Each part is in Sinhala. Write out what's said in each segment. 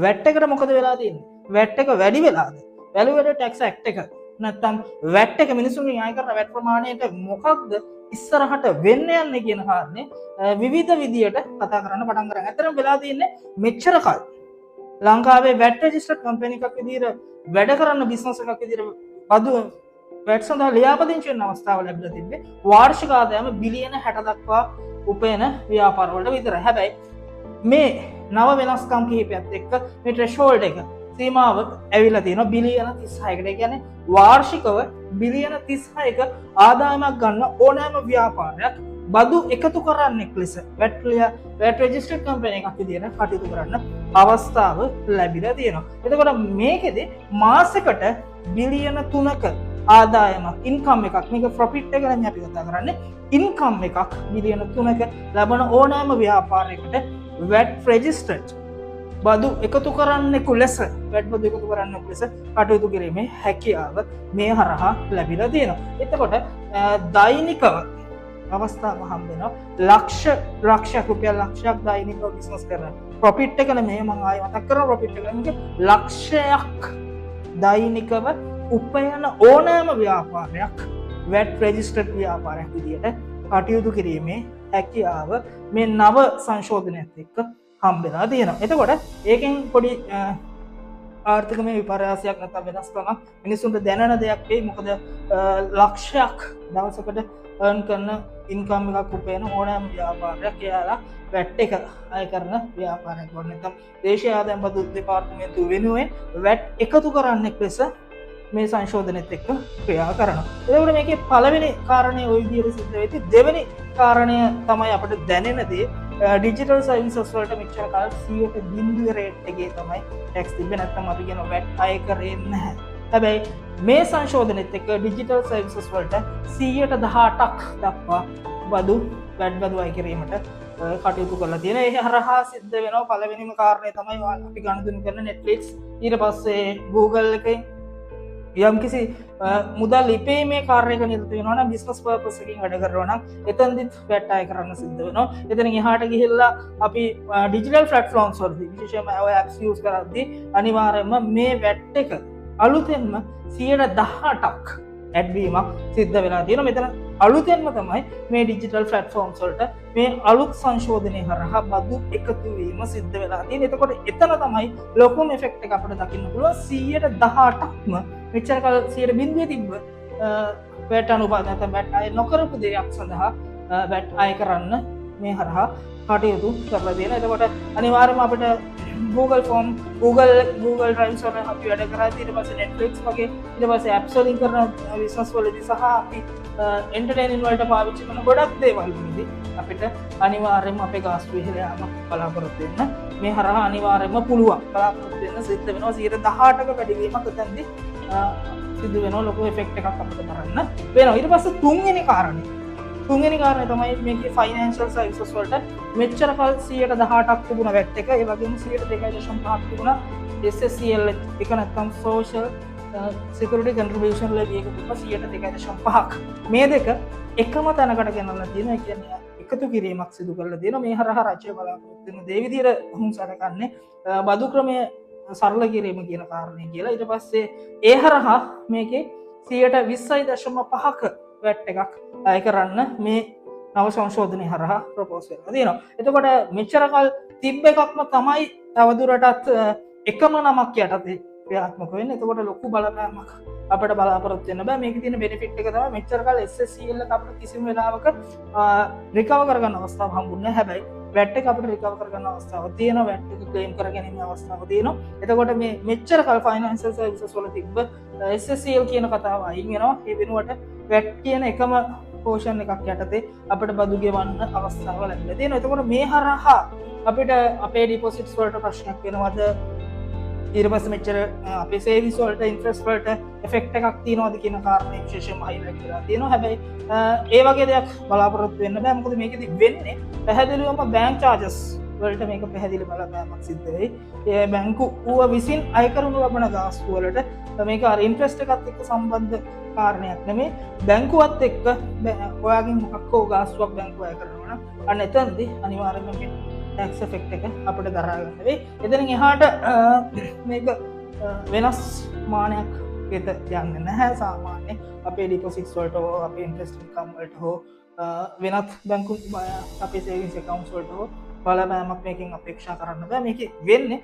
වැට් එකට මොකද වෙලා තියෙන්නේ? වැට් එක වැඩි වෙලාද? වැලියු ඇඩඩ් ටැක්ස් ඇක්ට් එක නැත්නම් වැට් එක මිනිසුන්ගෙන් ආය කරන වැට් ප්‍රමාණයට මොකක්ද ඉස්සරහට වෙන්න යන්නේ කියන කාරණේ විවිධ විදියට කතා කරන්න පටන් ගන්න. ඇත්තටම වෙලා තියෙන්නේ මෙච්චර කල් ලංකාවේ වැට් රෙජිස්ටර්ඩ් කම්පැනි එකක් විදියට වැඩ කරන බිස්නස් එකක් විදියට බදු වැට් සඳහා ලියාපදිංචි වෙන අවස්ථාව ලැබිලා තිබ්බේ වාර්ෂික ආදායම බිලියන 60 දක්වා උපයන ව්‍යාපාර වලට විතරයි. හැබැයි මේ නව වෙනස්කම් කිහිපයත් එක්ක මේ ට්‍රෙෂෝල්ඩ් එක සීමාව ඇවිල්ලා තියෙනවා බිලියන 36කට. ඒ කියන්නේ වාර්ෂිකව බිලියන 36ක ආදායමක් ගන්න ඕනෑම ව්‍යාපාරයක් බදු එකතු කරන්නෙක් ලෙස වැට් රෙජිස්ටර්ඩ් කම්පැනි එකක් විදියට කටයුතු කරන්න අවස්ථාව ලැබිලා තියෙනවා. එතකොට මේකෙදි මාසෙකට බිලියන 3ක ආදායමක් ඉන්කම් එකක්, මේක ප්‍රොෆිට් එක නෙමෙයි අපි කතා කරන්නේ, ඉන්කම් එකක් බිලියන 3ක ලබන ඕනෑම ව්‍යාපාරයකට වැට් රෙජිස්ටර්ඩ් බදු එකතු කරන්නෙකු ලෙස වැට් බදු එකතු කරන්නෙකු ලෙස කටයුතු කිරීමේ හැකියාව මේ හරහා ලැබිලා තියෙනවා. එතකොට දෛනිකව අවස්ථාව හම්බෙනවා ලක්ෂයක් රුපියල් ලක්ෂයක් දෛනිකව බිස්නස් කරන ප්‍රොෆිට් එක නෙමෙයි මම ආයෙ මතක් කරනවා ප්‍රොෆිට් එක නෙමෙයි ලක්ෂයක් දෛනිකව උපයන ඕනෑම ව්‍යාපාරයක් වැට් රෙජිස්ටර්ඩ් ව්‍යාපාරයක් විදියට කටයුතු කිරීමේ හැකියාව මේ නව සංශෝධනයත් එක්ක හම්බෙලා තියෙනවා. එතකොට ඒකෙන් පොඩි ආර්ථිකමය විපර්යාසයක් නැත්නම් වෙනස්කමක් මිනිසුන්ට දැනෙන දෙයක් වෙයි. මොකද ලක්ෂයක් දවසකට earn කරන ඉන්කම් එකක් උපයන ඕනෑම ව්‍යාපාරයක් කියලා වැට් එක අය කරන ව්‍යාපාරයක් වුණ නැත්නම් දේශීය ආදායම් බදු දෙපාර්තමේන්තුව වෙනුවෙන් වැට් එකතු කරන්නෙක් ලෙස මේ සංශෝධනෙත් එක්ක ක්‍රියා කරනවා. එතකොට මේකේ පළවෙනි කාරණය ওই විදිහට සිද්ධ වෙති. දෙවෙනි කාරණය තමයි අපිට දැනෙන දේ ඩිජිටල් සර්විසස් වලට මෙච්චර කාල 100% රේට් එකේ තමයි ටැක්ස් තිබ්බේ. නැත්නම් අපි කියන වැට් අය කරේ නැහැ. හැබැයි මේ සංශෝධනෙත් එක්ක ඩිජිටල් සර්විසස් වලට 118ක් දක්වා බදු වැට් බදු අය කිරීමට කටයුතු කරලා තියෙනවා. ඒ හරහා සිද්ධ වෙනවා පළවෙනිම කාරණය තමයි අපි ගනුදෙනු කරන Netflix, ඊට පස්සේ Google එකේ යම්කිසි මුදල් ලිපීමේ කාර්යයක නිරත වෙනවා නම් බිස්නස් පර්පස් එකකින් වැඩ කරනවා නම් එතනදිත් වැට් අය කරන්න සිද්ධ වෙනවා. එතනින් එහාට ගිහිල්ලා අපි ඩිජිටල් ප්ලැට්ෆෝම්ස් වලදී විශේෂයෙන්ම ඔය ඇප්ස් යූස් කරද්දී අනිවාර්යයෙන්ම මේ වැට් එක අලුතෙන්ම 118ක් ඇඩ් වීමක් සිද්ධ වෙලා තියෙනවා. මෙතන අලුතෙන්ම තමයි මේ ඩිජිටල් ප්ලැට්ෆෝම්ස් වලට මේ අලුත් සංශෝධනය හරහා බදු එකතු වීම සිද්ධ වෙලා තියෙන්නේ. එතකොට එතන තමයි ලොකුම ඉෆෙක්ට් එක අපිට දකින්න පුළුවන්. 118ක්ම මෙච්චර කාල 100% තිබ්බ වැට් අනුපාත නැත්නම් වැට් අය නොකරපු දෙයක් සඳහා වැට් අය කරන්න මේ හරහා කටයුතු කරලා තියෙනවා. එතකොට අනිවාර්යයෙන්ම අපිට Google Form, Google Drive වල අපි වැඩ කරද්දී ඊට පස්සේ Netflix වගේ ඊට පස්සේ apps වලින් කරන බිස්නස් වලදී සහ අපි entertainment වලට පාවිච්චි කරන ගොඩක් දේවල් වලදී අපිට අනිවාර්යයෙන්ම අපේ ගාස්තු ඉහළ යාමක් බලාපොරොත්තු වෙන්න මේ හරහා අනිවාර්යයෙන්ම පුළුවන් බලාපොරොත්තු වෙන්න සිද්ධ වෙනවා. 118ක වැඩිවීමක් එතනදී සිද්ධ වෙනවා. ලොකු ඉෆෙක්ට් එකක් අපිට කරන්න වෙනවා. ඊට පස්සේ තුන්වෙනි කාරණය තමයි මේකේ ෆයිනෑන්ෂල් සර්විසස් වලට මෙච්චර කල් 118ක් තිබුණ වැට් එක, ඒ වගේම 2.5ක් තිබුණා SSCL එක නැත්නම් සෝෂල් සිකියුරිටි කන්ට්‍රිබියුෂන් ලෙවි එක තිබ්බා 2.5ක්. මේ දෙක එකම තැනකට ගෙනල්ලා තියෙනවා. ඒ කියන්නේ එකතු කිරීමක් සිදු කරලා තියෙනවා. මේ හරහා රජය බලාපොරොත්තු වෙන දේ විදිහට හුම් සලකන්නේ බදු ක්‍රමය සරල කිරීම කියන කාරණේ කියලා. ඊට පස්සේ ඒ හරහා මේකේ 20.5ක වැට් එකක් අය කරන්න මේ නව සංශෝධනය හරහා ප්‍රොපෝස් වෙනවා තියෙනවා. එතකොට මෙච්චර කල් තිබ්බ එකක්ම තමයි තවදුරටත් එකම නමක් යටතේ ක්‍රියාත්මක වෙන්නේ. එතකොට ලොකු බලපෑමක් අපිට බලාපොරොත්තු වෙන්න බෑ. මේකේ තියෙන බෙනිෆිට් එක තමයි මෙච්චර කල් SSCL එක අපිට කිසිම වෙලාවක රිකවර් කරගන්න අවස්ථාවක් හම්බුනේ නැහැ. හැබැයි වැට් එක අපිට රිකවර් කරගන්න අවස්ථාවක් තියෙනවා. වැට් එක ක්ලේම් කරගැනීමේ අවස්ථාවක් තියෙනවා. එතකොට මේ මෙච්චර කල් ෆයිනෑන්ෂල් සර්විසස් වල තිබ්බ SSCL කියන කතාව අයින් වෙනවා. ඒ වෙනුවට වැට් කියන එකම පෝෂන් එකක් යටතේ අපිට බදු ගෙවන්න අවස්ථාව ලැබිලා තියෙනවා. එතකොට මේ හරහා අපිට අපේ ඩිපොසිට්ස් වලට ප්‍රශ්නයක් වෙනවද? ඊට පස්සේ මෙච්චර අපේ සේවිංස් වලට ඉන්ට්‍රස්ට් වලට ඉෆෙක්ට් එකක් තියෙනවද කියන කාරණේ විශේෂයෙන්ම හයිලයිට් කරලා තියෙනවා. හැබැයි ඒ වගේ දෙයක් බලාපොරොත්තු වෙන්න බෑ. මොකද මේකෙදි වෙන්නේ පැහැදිලිවම බැංක් චාර්ජස් වලට මේක පැහැදිලි බලපෑමක් සිද්ධ වෙයි. ඒ බැංකුව විසින් අය කරනු ලබන ගාස්තු වලට මේක අර ඉන්ට්‍රස්ට් එකත් එක්ක සම්බන්ධ කාරණයක් නෙමෙයි. බැංකුවත් එක්ක ඔයාගෙන් මොකක් හෝ ගාස්තුවක් බැංකුව අය කරනවා නම් අන්න එතනදී අනිවාර්යයෙන්ම ටැක්ස් එෆෙක්ට් එක අපිට දරා ගන්න වෙයි. එතනින් එහාට මේක වෙනස් මානයක් වෙත යන්නේ නැහැ. සාමාන්‍ය අපේ ඩිපොසිට්ස් වලට හෝ අපේ ඉන්ට්‍රස්ට් ඉන්කම් වලට හෝ වෙනත් බැංකු අපේ සේවිංස් accounts වලට හෝ බලපෑමක් මේකෙන් අපේක්ෂා කරන්න බෑ. මේකේ වෙන්නේ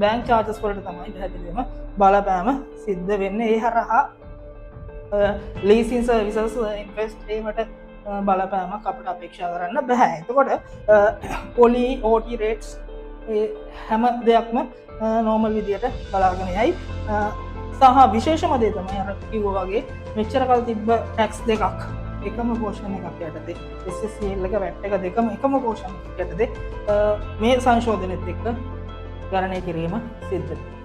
බැංක් charges වලට තමයි පැහැදිලිවම බලපෑම සිද්ධ වෙන්නේ. ඒ හරහා leasing services interest ඒවට බලපෑමක් අපිට අපේක්ෂා කරන්න බෑ. එතකොට පොලි OT rates හැම දෙයක්ම නෝමල් විදියට බලාගෙන යයි. සහ විශේෂම දේ තමයි අර කිව්වා වගේ මෙච්චර කල් තිබ්බ ටැක්ස් දෙකක් එකම පෝෂණ එකක් යටතේ SSCL එක VAT එක දෙකම එකම පෝෂණ එකක් යටතේ මේ සංශෝධනෙත් එක්ක ගණනය කිරීම සිද්ධ වෙනවා.